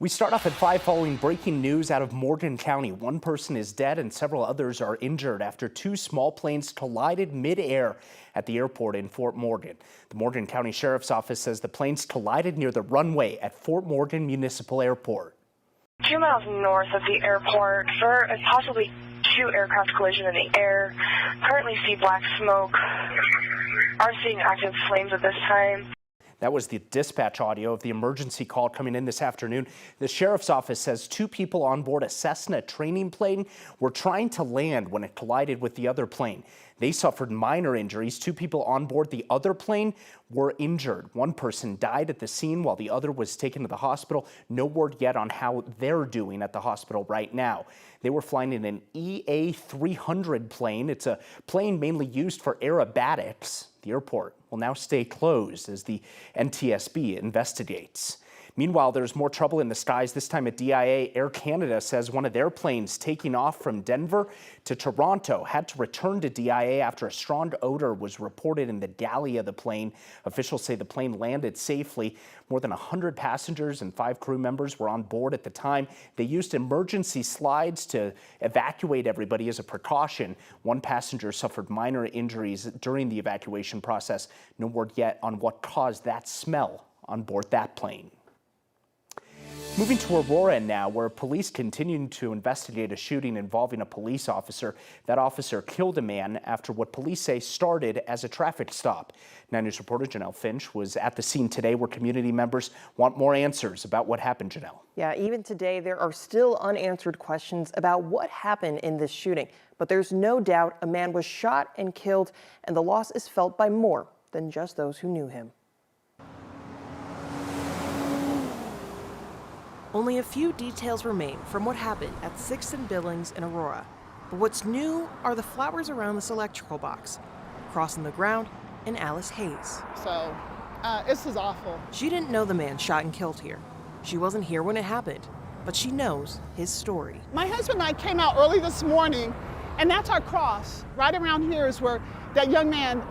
We start off at 5 following breaking news out of Morgan County. One person is dead and several others are injured after 2 small planes collided midair at the airport in Fort Morgan. The Morgan County Sheriff's Office says the planes collided near the runway at Fort Morgan Municipal Airport. 2 miles north of the airport for a possibly 2 aircraft collision in the air. Currently see black smoke. Are seeing active flames at this time. That was the dispatch audio of the emergency call coming in this afternoon. The sheriff's office says 2 people on board a Cessna training plane were trying to land when it collided with the other plane. They suffered minor injuries. 2 people on board the other plane were injured. One person died at the scene while the other was taken to the hospital. No word yet on how they're doing at the hospital right now. They were flying in an EA-300 plane. It's a plane mainly used for aerobatics. The airport will now stay closed as the NTSB investigates. Meanwhile, there's more trouble in the skies, this time at DIA. Air Canada says one of their planes taking off from Denver to Toronto had to return to DIA after a strong odor was reported in the galley of the plane. Officials say the plane landed safely. More than 100 passengers and 5 crew members were on board at the time. They used emergency slides to evacuate everybody as a precaution. One passenger suffered minor injuries during the evacuation process. No word yet on what caused that smell on board that plane. Moving to Aurora now, where police continue to investigate a shooting involving a police officer. That officer killed a man after what police say started as a traffic stop. 9 News reporter Janelle Finch was at the scene today where community members want more answers about what happened, Janelle. Yeah, even today there are still unanswered questions about what happened in this shooting. But there's no doubt a man was shot and killed, and the loss is felt by more than just those who knew him. Only a few details remain from what happened at 6th and Billings in Aurora. But what's new are the flowers around this electrical box, crossing the ground, and Alice Hayes. So, this is awful. She didn't know the man shot and killed here. She wasn't here when it happened, but she knows his story. My husband and I came out early this morning, and that's our cross. Right around here is where that young man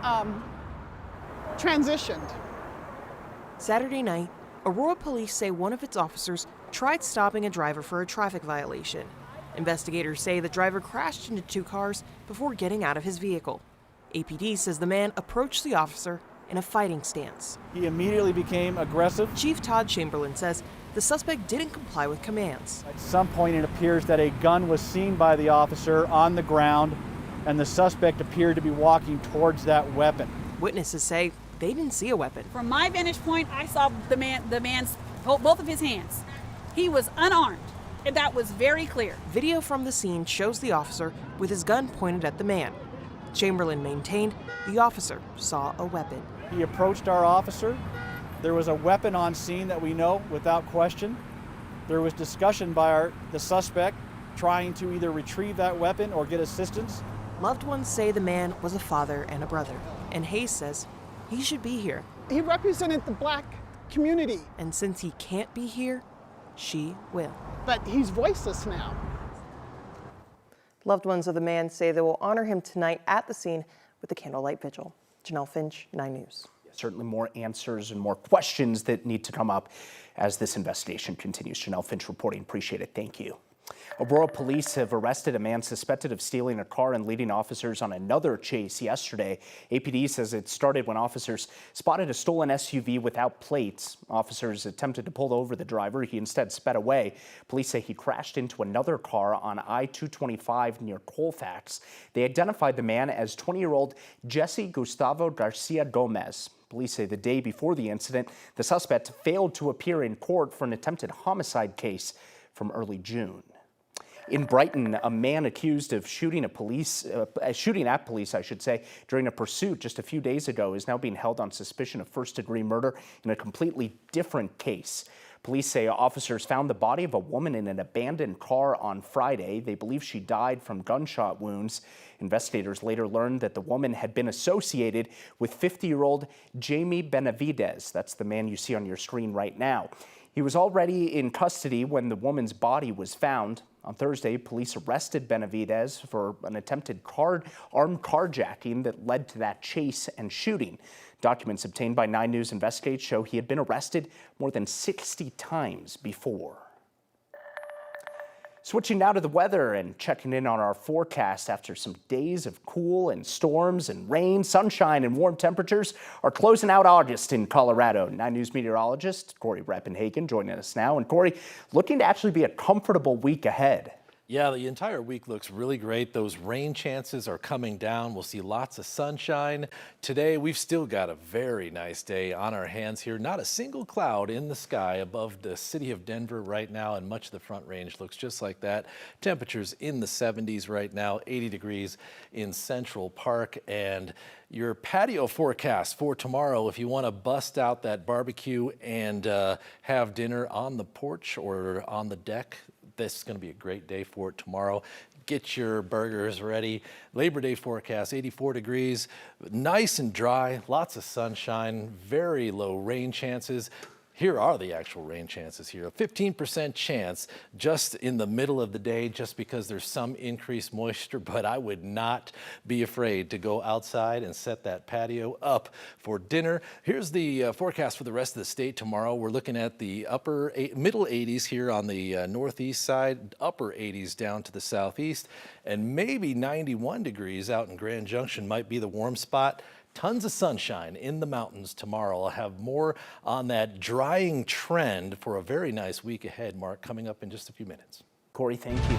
transitioned. Saturday night, Aurora police say one of its officers tried stopping a driver for a traffic violation. Investigators say the driver crashed into 2 cars before getting out of his vehicle. APD says the man approached the officer in a fighting stance. He immediately became aggressive. Chief Todd Chamberlain says the suspect didn't comply with commands. At some point it appears that a gun was seen by the officer on the ground, and the suspect appeared to be walking towards that weapon. Witnesses say they didn't see a weapon. From my vantage point, I saw the man's both of his hands. He was unarmed, and that was very clear. Video from the scene shows the officer with his gun pointed at the man. Chamberlain maintained the officer saw a weapon. He approached our officer. There was a weapon on scene that we know without question. There was discussion by the suspect trying to either retrieve that weapon or get assistance. Loved ones say the man was a father and a brother, and Hayes says he should be here. He represented the black community. And since he can't be here, she will. But he's voiceless now. Loved ones of the man say they will honor him tonight at the scene with a candlelight vigil. Janelle Finch, 9 News. Certainly more answers and more questions that need to come up as this investigation continues. Janelle Finch reporting. Appreciate it. Thank you. Aurora police have arrested a man suspected of stealing a car and leading officers on another chase yesterday. APD says it started when officers spotted a stolen SUV without plates. Officers attempted to pull over the driver. He instead sped away. Police say he crashed into another car on I-225 near Colfax. They identified the man as 20-year-old Jesse Gustavo Garcia Gomez. Police say the day before the incident, the suspect failed to appear in court for an attempted homicide case from early June. In Brighton, a man accused of shooting at police, during a pursuit just a few days ago is now being held on suspicion of first-degree murder in a completely different case. Police say officers found the body of a woman in an abandoned car on Friday. They believe she died from gunshot wounds. Investigators later learned that the woman had been associated with 50-year-old Jamie Benavidez. That's the man you see on your screen right now. He was already in custody when the woman's body was found. On Thursday, police arrested Benavidez for an attempted armed carjacking that led to that chase and shooting. Documents obtained by 9 News investigates show he had been arrested more than 60 times before. Switching now to the weather and checking in on our forecast after some days of cool and storms and rain, sunshine and warm temperatures are closing out August in Colorado. 9 News meteorologist Corey Rappenhagen joining us now. And Corey, looking to actually be a comfortable week ahead. Yeah, the entire week looks really great. Those rain chances are coming down. We'll see lots of sunshine. Today, we've still got a very nice day on our hands here. Not a single cloud in the sky above the city of Denver right now, and much of the Front Range looks just like that. Temperatures in the 70s right now, 80 degrees in Central Park. And your patio forecast for tomorrow, if you want to bust out that barbecue and have dinner on the porch or on the deck, this is going to be a great day for it tomorrow. Get your burgers ready. Labor Day forecast, 84 degrees, nice and dry, lots of sunshine, very low rain chances. Here are the actual rain chances here. A 15% chance just in the middle of the day, just because there's some increased moisture, but I would not be afraid to go outside and set that patio up for dinner. Here's the forecast for the rest of the state tomorrow. We're looking at the middle 80s here on the northeast side, upper 80s down to the southeast, and maybe 91 degrees out in Grand Junction might be the warm spot. Tons of sunshine in the mountains tomorrow. I'll have more on that drying trend for a very nice week ahead, Mark, coming up in just a few minutes. Corey, thank you.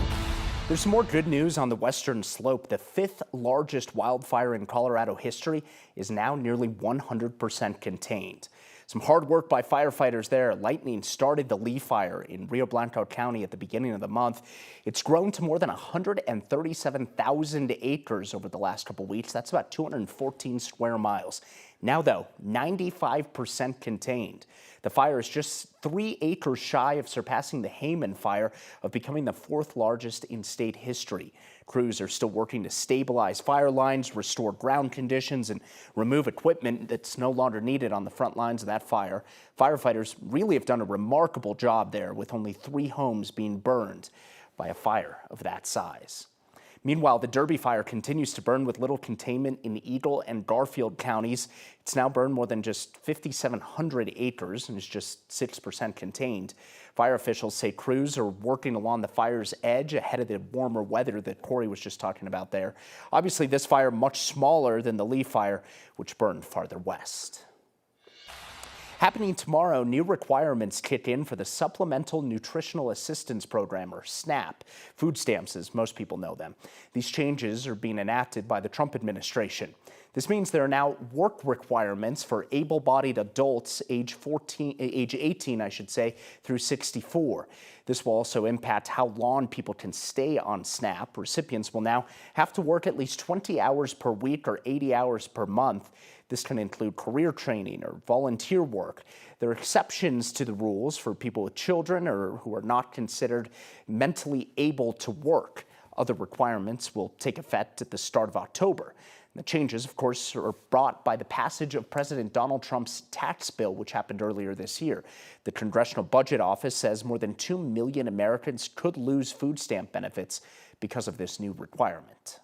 There's some more good news on the western slope. The 5th largest wildfire in Colorado history is now nearly 100% contained. Some hard work by firefighters there. Lightning started the Lee Fire in Rio Blanco County at the beginning of the month. It's grown to more than 137,000 acres over the last couple weeks. That's about 214 square miles. Now, though, 95% contained. The fire is just 3 acres shy of surpassing the Hayman Fire, of becoming the 4th largest in state history. Crews are still working to stabilize fire lines, restore ground conditions, and remove equipment that's no longer needed on the front lines of that fire. Firefighters really have done a remarkable job there, with only 3 homes being burned by a fire of that size. Meanwhile, the Derby Fire continues to burn with little containment in Eagle and Garfield counties. It's now burned more than just 5,700 acres and is just 6% contained. Fire officials say crews are working along the fire's edge ahead of the warmer weather that Corey was just talking about there. Obviously, this fire much smaller than the Lee Fire, which burned farther west. Happening tomorrow, new requirements kick in for the Supplemental Nutritional Assistance Program, or SNAP, food stamps as most people know them. These changes are being enacted by the Trump administration. This means there are now work requirements for able-bodied adults age 18, through 64. This will also impact how long people can stay on SNAP. Recipients will now have to work at least 20 hours per week or 80 hours per month. This can include career training or volunteer work. There are exceptions to the rules for people with children or who are not considered mentally able to work. Other requirements will take effect at the start of October. The changes, of course, are brought by the passage of President Donald Trump's tax bill, which happened earlier this year. The Congressional Budget Office says more than 2 million Americans could lose food stamp benefits because of this new requirement.